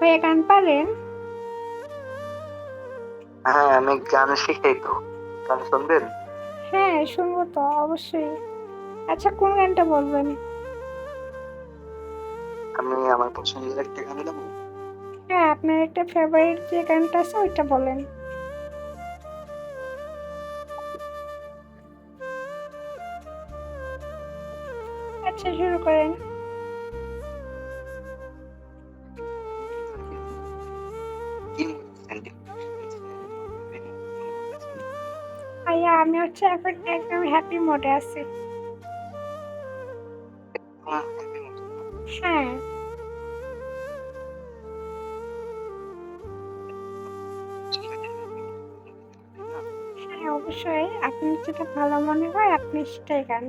ভাইয়া গান পারেন? হ্যাঁ, আমি গান শিখাই তো। গান শুনবেন? হ্যাঁ, শুনবো তো অবশ্যই। আচ্ছা, কোন গানটা বলবেন? আমি আমার পছন্দের একটা গান গাবো। হ্যাঁ, আপনার একটা ফেভারিট যে গানটা আছে ওইটা বলেন। আচ্ছা, শুরু করেন। কি mood আছেন? মনে করতেছেন? ভাইয়া আমি হচ্ছে এখন একদম হ্যাপি মোডে আছি। happy mood না? হ্যাঁ। ছেলেদের happy mood কখনো হতে পারে না। হ্যাঁ, অবশ্যই আপনার যেটা ভালো মনে হয় আপনি সেটাই গান।